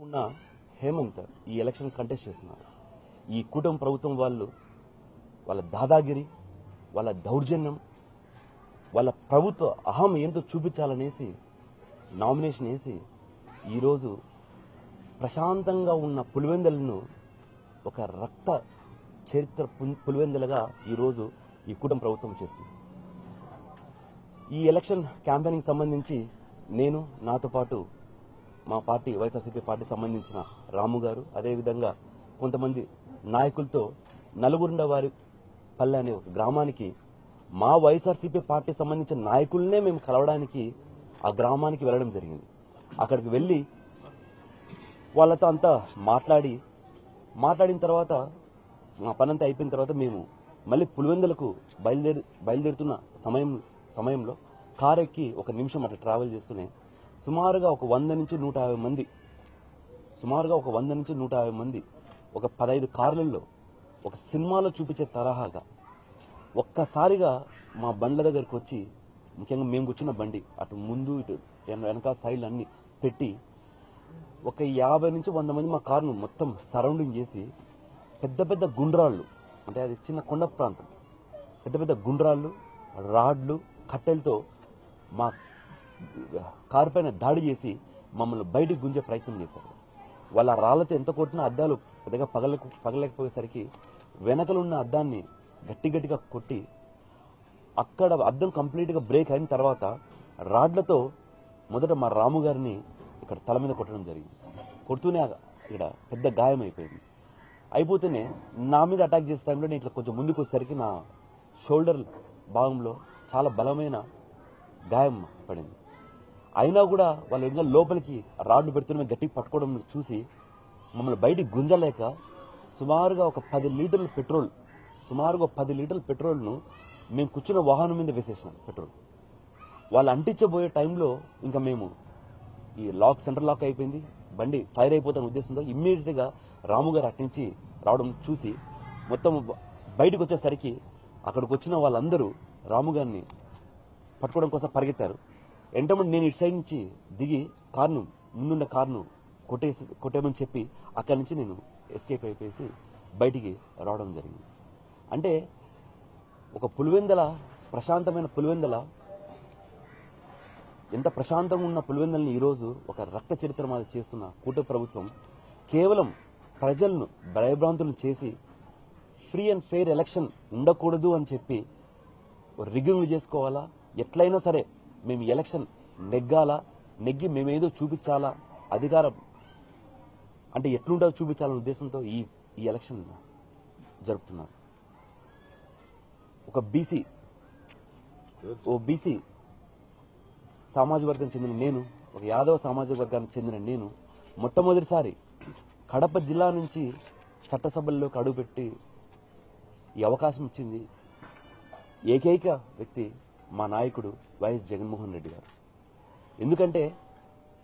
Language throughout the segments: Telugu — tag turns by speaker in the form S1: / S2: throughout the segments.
S1: ఉన్న హేమంత్ ఈ ఎలక్షన్ కంటెస్ట్ చేస్తున్నారు. ఈ కూటమి ప్రభుత్వం వాళ్ళ దాదాగిరి, వాళ్ళ దౌర్జన్యం, వాళ్ళ ప్రభుత్వ అహం ఏంతో చూపించాలనేసి నామినేషన్ వేసి ఈరోజు ప్రశాంతంగా ఉన్న పులివెందులను ఒక రక్త చరిత్ర పులివెందులుగా ఈరోజు ఈ కూటమి ప్రభుత్వం చేస్తుంది. ఈ ఎలక్షన్ క్యాంపెయినింగ్ సంబంధించి నేను, నాతో పాటు మా పార్టీ వైఎస్ఆర్సీపీ పార్టీ సంబంధించిన రాము గారు, అదేవిధంగా కొంతమంది నాయకులతో నలుగురుండవారి పల్లె అనే ఒక గ్రామానికి మా వైఎస్ఆర్సీపీ పార్టీ సంబంధించిన నాయకులనే మేము కలవడానికి ఆ గ్రామానికి వెళ్ళడం జరిగింది. అక్కడికి వెళ్ళి వాళ్ళతో అంతా మాట్లాడిన తర్వాత మా పనంతా అయిపోయిన తర్వాత మేము మళ్ళీ పులివెందులకు బయలుదేరుతున్న సమయంలో కారు ఎక్కి 1 నిమిషం అట్లా ట్రావెల్ చేస్తూనే సుమారుగా ఒక 100 నుంచి 150 మంది ఒక 15 కార్లలో ఒక సినిమాలో చూపించే తరహాగా ఒక్కసారిగా మా బండ్ల దగ్గరకు వచ్చి, ముఖ్యంగా మేము కూర్చున్న బండి అటు ముందు ఇటు వెనక సైడ్లు అన్ని పెట్టి ఒక 50 నుంచి 100 మంది మా కారును మొత్తం సరౌండింగ్ చేసి పెద్ద పెద్ద గుండ్రాళ్ళు, అంటే అది చిన్న కొండ ప్రాంతం, పెద్ద పెద్ద గుండ్రాళ్ళు, రాడ్లు, కట్టెలతో మా కారు పైన దాడి చేసి మమ్మల్ని బయటికి గుంజే ప్రయత్నం చేశారు. వాళ్ళ రాళ్లతో ఎంత కొట్టినా అద్దాలు పెద్దగా పగలేకపోయేసరికి వెనకలున్న అద్దాన్ని గట్టిగా కొట్టి అక్కడ అద్దం కంప్లీట్గా బ్రేక్ అయిన తర్వాత రాడ్లతో మొదట మా రాము గారిని ఇక్కడ తల మీద కొట్టడం జరిగింది. కొడుతూనే ఇక్కడ పెద్ద గాయం అయిపోతేనే నా మీద అటాక్ చేసే టైంలో నేను ఇట్లా కొంచెం ముందుకు వచ్చేసరికి నా షోల్డర్ భాగంలో చాలా బలమైన గాయం పడింది. అయినా కూడా వాళ్ళు ఇంకా లోపలికి రాడ్లు పెడుతున్న గట్టిగా పట్టుకోవడం చూసి మమ్మల్ని బయటికి గుంజలేక సుమారుగా ఒక 10 లీటర్ల పెట్రోల్ను మేము కూర్చున్న వాహనం మీద వేసేసినాం. పెట్రోల్ వాళ్ళు అంటించబోయే టైంలో ఇంకా మేము ఈ సెంటర్ లాక్ అయిపోయింది, బండి ఫైర్ అయిపోతున్న ఉద్దేశంతో ఇమ్మీడియట్గా రాము గారు అట్నుంచి రావడం చూసి మొత్తం బయటకు వచ్చేసరికి అక్కడికి వచ్చిన వాళ్ళందరూ రాము గారిని పట్టుకోవడం కోసం పరిగెత్తారు. వెంటనే నేను ఇటు సైడ్ నుంచి దిగి ముందున్న కారును కొట్టేయమని చెప్పి అక్కడి నుంచి నేను ఎస్కేప్ అయిపోయేసి బయటికి రావడం జరిగింది. అంటే ఒక ప్రశాంతమైన పులివెందుల, ఎంత ప్రశాంతంగా ఉన్న పులివెందులని ఈరోజు ఒక రక్త చరిత్ర మీద చేస్తున్న కూటమి ప్రభుత్వం కేవలం ప్రజలను భయభ్రాంతులను చేసి ఫ్రీ అండ్ ఫెయిర్ ఎలక్షన్ ఉండకూడదు అని చెప్పి రిగ్గింగ్లు చేసుకోవాలా, ఎట్లయినా సరే మేము ఎలక్షన్ నెగ్గి మేమేదో చూపించాలా, అధికారం అంటే ఎట్లుంటుందో చూపించాలనే ఉద్దేశంతో ఈ ఎలక్షన్ జరుపుతున్నారు. ఓ బీసీ సామాజిక వర్గం చెందిన నేను, ఒక యాదవ సామాజిక వర్గానికి చెందిన నేను మొట్టమొదటిసారి కడప జిల్లా నుంచి చట్టసభల్లోకి అడుగుపెట్టి ఈ అవకాశం ఇచ్చింది ఏకైక వ్యక్తి మా నాయకుడు వైఎస్ జగన్మోహన్ రెడ్డి గారు. ఎందుకంటే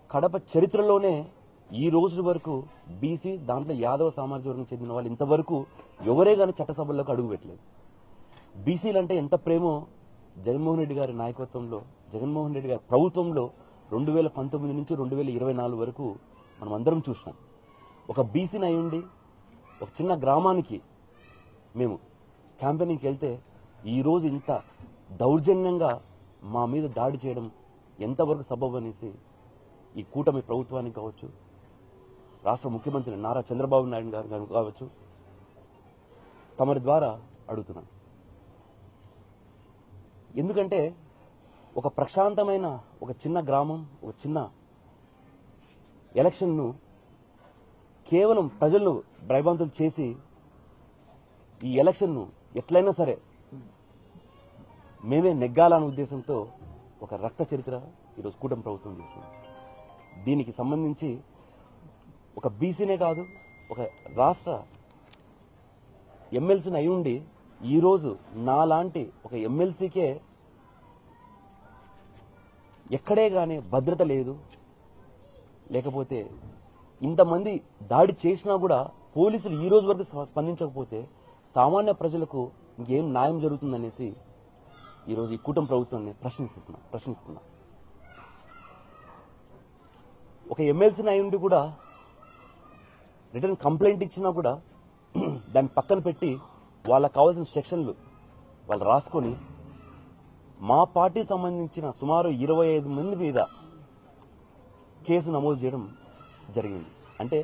S1: కడప చరిత్రలోనే ఈ రోజు వరకు బీసీ, దాంట్లో యాదవ సామాజిక వర్గం చెందిన వాళ్ళు ఇంతవరకు ఎవరే కానీ చట్టసభల్లోకి అడుగు పెట్టలేదు. బీసీలంటే ఎంత ప్రేమో జగన్మోహన్ రెడ్డి గారి నాయకత్వంలో, జగన్మోహన్ రెడ్డి గారి ప్రభుత్వంలో 2019 నుంచి 2024 వరకు మనం అందరం చూసినాం. ఒక బీసీని అయ్యుండి ఒక చిన్న గ్రామానికి మేము క్యాంపెయినింగ్కి వెళ్తే ఈరోజు ఇంత దౌర్జన్యంగా మా మీద దాడి చేయడం ఎంతవరకు సబబు అనేసి ఈ కూటమి ప్రభుత్వానికి కావచ్చు, రాష్ట్ర ముఖ్యమంత్రి నారా చంద్రబాబు నాయుడు గారు కావచ్చు, తమరి ద్వారా అడుగుతున్నాను. ఎందుకంటే ఒక ప్రశాంతమైన ఒక చిన్న గ్రామం, ఒక చిన్న ఎలక్షన్ను కేవలం ప్రజలను భయభ్రాంతులు చేసి ఈ ఎలక్షన్ను ఎట్లయినా సరే మేమే నెగ్గాలనే ఉద్దేశంతో ఒక రక్త చరిత్ర ఈరోజు కూటమి ప్రభుత్వం చేస్తుంది. దీనికి సంబంధించి ఒక బీసీనే కాదు, ఒక రాష్ట్ర ఎమ్మెల్సీని అయి ఉండి ఈరోజు నాలాంటి ఒక ఎమ్మెల్సీకే ఎక్కడే కానీ భద్రత లేదు, లేకపోతే ఇంతమంది దాడి చేసినా కూడా పోలీసులు ఈ రోజు వరకు స్పందించకపోతే సామాన్య ప్రజలకు ఇంకేం న్యాయం జరుగుతుందనేసి ఈరోజు ఈ కూటమి ప్రభుత్వాన్ని ప్రశ్నిస్తున్నా. ఒక ఎమ్మెల్సీని అయి ఉండి కూడా రిటర్న్ కంప్లైంట్ ఇచ్చినా కూడా దాన్ని పక్కన పెట్టి వాళ్ళకి కావాల్సిన సెక్షన్లు వాళ్ళు రాసుకొని మా పార్టీ సంబంధించిన సుమారు 25 మంది మీద కేసు నమోదు చేయడం జరిగింది. అంటే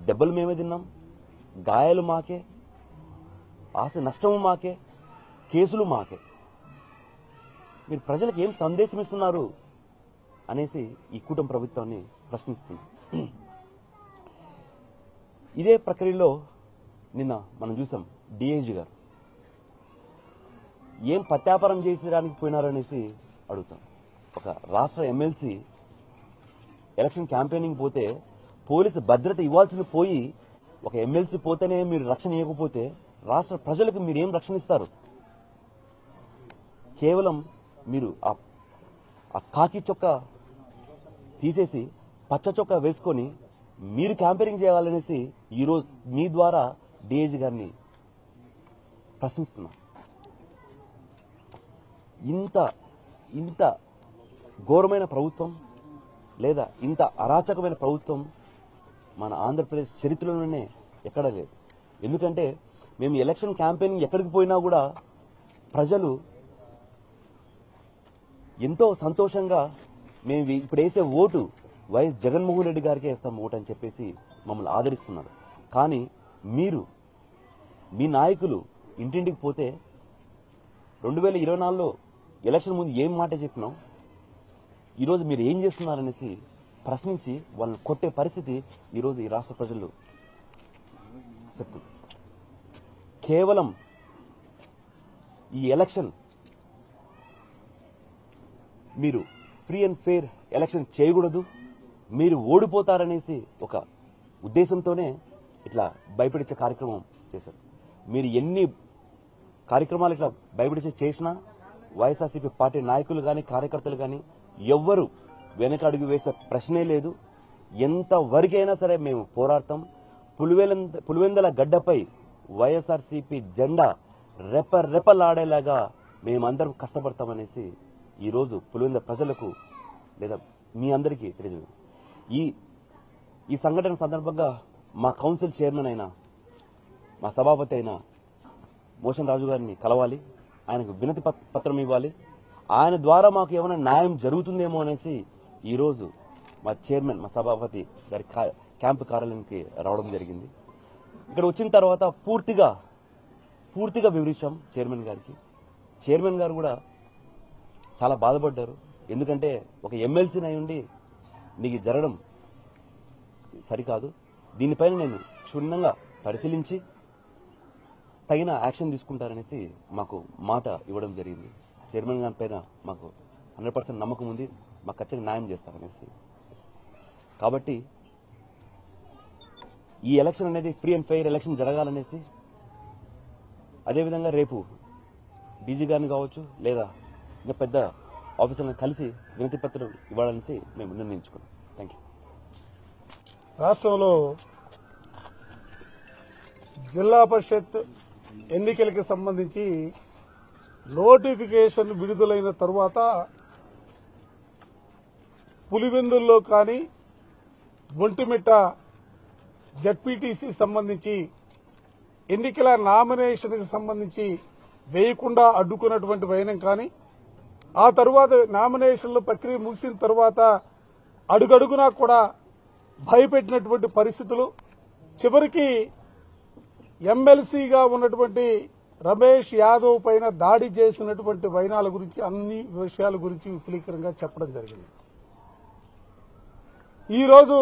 S1: దెబ్బలు మేమే తిన్నాం, గాయాలు మాకే, ఆస్తి నష్టము మాకే, కేసులు మాకే. మీరు ప్రజలకు ఏం సందేశం ఇస్తున్నారు అనేసి ఈ కూటమి ప్రభుత్వాన్ని ప్రశ్నిస్తుంది. ఇదే ప్రక్రియలో నిన్న మనం చూసాం డిఐజీ గారు ఏం పత్యాపారం చేసేదానికి పోయినారనేసి అడుగుతాం. ఒక రాష్ట్ర ఎమ్మెల్సీ ఎలక్షన్ క్యాంపెయినింగ్ పోతే పోలీసు భద్రత ఇవ్వాల్సింది పోయి ఒక ఎమ్మెల్సీ పోతేనే మీరు రక్షణ ఇవ్వకపోతే రాష్ట్ర ప్రజలకు మీరు ఏం రక్షణ ఇస్తారు? కేవలం మీరు ఆ కాకి చొక్కా తీసేసి పచ్చ చొక్కా వేసుకొని మీరు క్యాంపెయినింగ్ చేయాలనేసి ఈరోజు మీ ద్వారా డిఐజీ గారిని ప్రశ్నిస్తున్నా. ఇంత ఘోరమైన ప్రభుత్వం లేదా ఇంత అరాచకమైన ప్రభుత్వం మన ఆంధ్రప్రదేశ్ చరిత్రలోనే ఎక్కడా లేదు. ఎందుకంటే మేము ఎలక్షన్ క్యాంపెయినింగ్ ఎక్కడికి పోయినా కూడా ప్రజలు ఎంతో సంతోషంగా మేము ఇప్పుడు వేసే ఓటు వైఎస్ జగన్మోహన్ రెడ్డి గారికే వేస్తాం ఓటు అని చెప్పేసి మమ్మల్ని ఆదరిస్తున్నారు. కానీ మీరు మీ నాయకులు ఇంటింటికి పోతే 2024లో ఎలక్షన్ ముందు ఏం మాట చెప్పినాం, ఈరోజు మీరు ఏం చేస్తున్నారనేసి ప్రశ్నించి వాళ్ళని కొట్టే పరిస్థితి ఈరోజు ఈ రాష్ట్ర ప్రజలు చెప్తున్నారు. కేవలం ఈ ఎలక్షన్ మీరు ఫ్రీ అండ్ ఫెయిర్ ఎలక్షన్ చేయకూడదు, మీరు ఓడిపోతారనేసి ఒక ఉద్దేశంతోనే ఇట్లా భయపడించే కార్యక్రమం చేశారు. మీరు ఎన్ని కార్యక్రమాలు ఇట్లా భయపడించే చేసినా వైఎస్ఆర్సీపీ పార్టీ నాయకులు కానీ కార్యకర్తలు కానీ ఎవ్వరు వెనక అడుగు వేసే ప్రశ్నే లేదు. ఎంతవరకైనా సరే మేము పోరాడతాం. పులివెందల గడ్డపై వైఎస్ఆర్సీపీ జెండా రెపరెపలాడేలాగా మేమందరం కష్టపడతామనేసి ఈరోజు పులివెందుల ప్రజలకు లేదా మీ అందరికీ తెలియదు. ఈ సంఘటన సందర్భంగా మా కౌన్సిల్ చైర్మన్ అయిన మా సభాపతి అయిన మోషన్ రాజు గారిని కలవాలి, ఆయనకు వినతి పత్రం ఇవ్వాలి. ఆయన ద్వారా మాకు ఏమైనా న్యాయం జరుగుతుందేమో అనేసి ఈరోజు మా చైర్మన్ మా సభాపతి గారి క్యాంపు కార్యాలయానికి రావడం జరిగింది. ఇక్కడ వచ్చిన తర్వాత పూర్తిగా వివరించాం చైర్మన్ గారికి. చైర్మన్ గారు కూడా చాలా బాధపడ్డారు. ఎందుకంటే ఒక ఎమ్మెల్సీని అయి ఉండి నీకు జరగడం సరికాదు, దీనిపైన నేను క్షుణ్ణంగా పరిశీలించి తగిన యాక్షన్ తీసుకుంటారనేసి మాకు మాట ఇవ్వడం జరిగింది. చైర్మన్ గారి పైన మాకు 100% నమ్మకం ఉంది, మాకు ఖచ్చితంగా న్యాయం చేస్తారనేసి. కాబట్టి ఈ ఎలక్షన్ అనేది ఫ్రీ అండ్ ఫెయిర్ ఎలక్షన్ జరగాలనేసి, అదేవిధంగా రేపు డీజీ గారిని కావచ్చు లేదా ఇంకా పెద్ద ఆఫీసర్లను కలిసి వినతి పత్రం ఇవ్వాలనేసి మేము నిర్ణయించుకున్నాం. Thank you.
S2: రాష్ట్రంలో జిల్లా పరిషత్ ఎన్నికలకు సంబంధించి నోటిఫికేషన్ విడుదలైన తరువాత పులివెందుల్లో కానీ ఒంటిమిట్ట జడ్పీటీసీ సంబంధించి ఎన్నికల నామినేషన్కి సంబంధించి వేయకుండా అడ్డుకున్నటువంటి వైనం కానీ, ఆ తరువాత నామినేషన్ల ప్రక్రియ ముగిసిన తర్వాత అడుగడుగునా కూడా భయపెట్టినటువంటి పరిస్థితులు, చివరికి ఎమ్మెల్సీగా ఉన్నటువంటి రమేష్ యాదవ్ పైన దాడి చేసినటువంటి వైనాల గురించి అన్ని విషయాల గురించి విపులీకరంగా చెప్పడం జరిగింది. ఈరోజు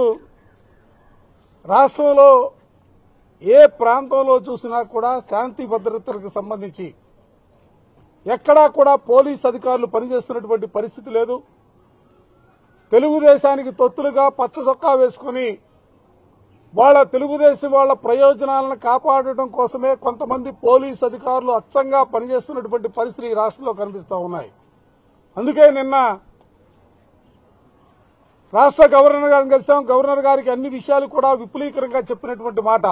S2: రాష్ట్రంలో ఏ ప్రాంతంలో చూసినా కూడా శాంతి భద్రతలకు సంబంధించి ఎక్కడా కూడా పోలీస్ అధికారులు పనిచేస్తున్నటువంటి పరిస్థితి లేదు. తెలుగుదేశానికి తొత్తులుగా పచ్చ చొక్కా వేసుకుని తెలుగుదేశం వాళ్ళ ప్రయోజనాలను కాపాడటం కోసమే కొంతమంది పోలీస్ అధికారులు అచ్చంగా పనిచేస్తున్నటువంటి పరిస్థితులు ఈ రాష్ట్రంలో కనిపిస్తూ ఉన్నాయి. అందుకే నిన్న రాష్ట్ర గవర్నర్ గారిని కలిసాం. గవర్నర్ గారికి అన్ని విషయాలు కూడా విపులీకరంగా చెప్పినటువంటి మాట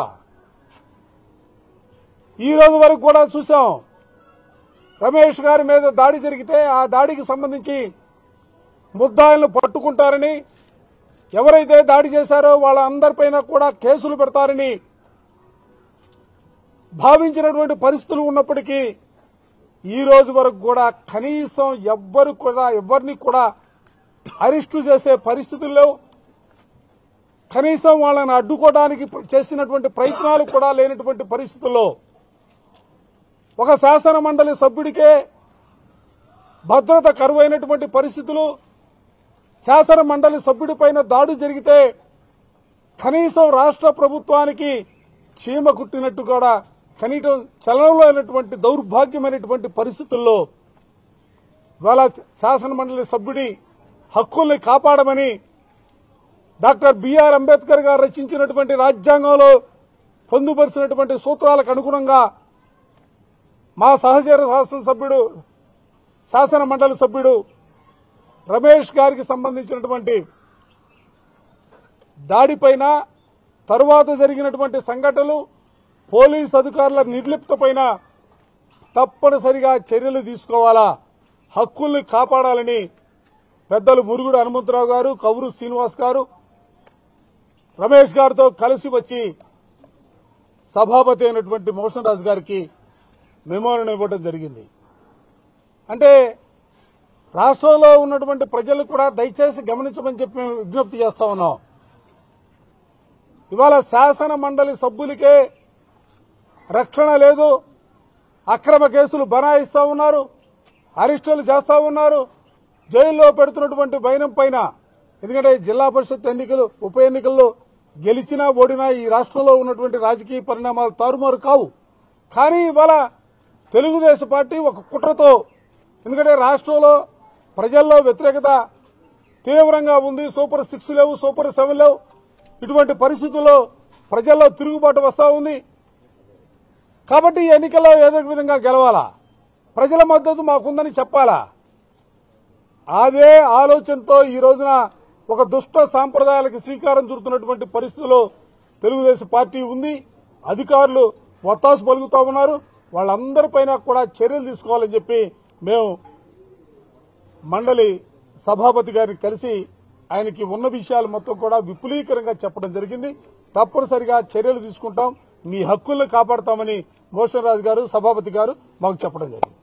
S2: ఈ రోజు వరకు కూడా చూసాం. రమేష్ గారి మీద దాడి జరిగితే ఆ దాడికి సంబంధించి ముద్దాయిలను పట్టుకుంటారని, ఎవరైతే దాడి చేశారో వాళ్ళందరిపైన కూడా కేసులు పెడతారని భావించినటువంటి పరిస్థితులు ఉన్నప్పటికీ ఈ రోజు వరకు కూడా కనీసం ఎవరిని కూడా అరెస్టు చేసే పరిస్థితులు లేవు. కనీసం వాళ్ళని అడ్డుకోవడానికి చేసినటువంటి ప్రయత్నాలు కూడా లేనటువంటి పరిస్థితుల్లో ఒక శాసన మండలి సభ్యుడికే భద్రత కరువైనటువంటి పరిస్థితులు, శాసన మండలి సభ్యుడిపైన దాడి జరిగితే కనీసం రాష్ట్ర ప్రభుత్వానికి చీమ కుట్టినట్టు కూడా కనీసం చలనంలో అయినటువంటి దౌర్భాగ్యమైనటువంటి పరిస్థితుల్లో ఇవాళ శాసన మండలి సభ్యుడి హక్కుల్ని కాపాడమని డాక్టర్ బిఆర్ అంబేద్కర్ గారు రచించినటువంటి రాజ్యాంగంలో పొందుపరిచినటువంటి సూత్రాలకు అనుగుణంగా మా సహచర శాసన మండలి సభ్యుడు రమేష్ గారికి సంబంధించినటువంటి దాడిపైన తరువాత జరిగినటువంటి సంఘటనలు, పోలీసు అధికారుల నిర్లిప్తపైన తప్పనిసరిగా చర్యలు తీసుకోవాలా, హక్కుల్ని కాపాడాలని పెద్దలు మురుగుడు హనుమంతరావు గారు, కౌరు శ్రీనివాస్ గారు రమేష్ గారితో కలిసి వచ్చి సభాపతి అయినటువంటి మోషన్ రాజు గారికి మెమోరాండం ఇవ్వడం జరిగింది. అంటే రాష్ట్రంలో ఉన్నటువంటి ప్రజలు కూడా దయచేసి గమనించమని చెప్పి మేము విజ్ఞప్తి చేస్తా ఉన్నాం. ఇవాళ శాసన మండలి సభ్యులకే రక్షణ లేదు, అక్రమ కేసులు బనాయిస్తా ఉన్నారు, అరెస్టులు చేస్తా ఉన్నారు, జైల్లో పెడుతున్నటువంటి భయం పైన. ఎందుకంటే జిల్లా పరిషత్ ఎన్నికలు, ఉప ఎన్నికల్లో గెలిచినా ఓడినా ఈ రాష్ట్రంలో ఉన్నటువంటి రాజకీయ పరిణామాలు తారుమారు కావు. కానీ ఇవాళ తెలుగుదేశం పార్టీ ఒక కుట్రతో, ఎందుకంటే రాష్ట్రంలో ప్రజల్లో వ్యతిరేకత తీవ్రంగా ఉంది, సూపర్ 6 లేవు, సూపర్ 7 లేవు, ఇటువంటి పరిస్థితుల్లో ప్రజల్లో తిరుగుబాటు వస్తా ఉంది. కాబట్టి ఈ ఎన్నికల్లో ఏదో ఒక విధంగా గెలవాలా, ప్రజల మద్దతు మాకుందని చెప్పాలా. అదే ఆలోచనతో ఈ రోజున ఒక దుష్ట సాంప్రదాయాలకు శ్రీకారం చుడుతున్నటువంటి పరిస్థితుల్లో తెలుగుదేశం పార్టీ ఉంది. అధికారులు ఒత్తాసు పలుకుతా ఉన్నారు. వాళ్ళందరిపైన కూడా చర్యలు తీసుకోవాలని చెప్పి మేము మండలి సభాపతి గారిని కలిసి ఆయనకి ఉన్న విషయాలు మొత్తం కూడా విపులీకరంగా చెప్పడం జరిగింది. తప్పనిసరిగా చర్యలు తీసుకుంటాం, మీ హక్కులను కాపాడతామని మోషన్ రాజు గారు, సభాపతి గారు మాకు చెప్పడం జరిగింది.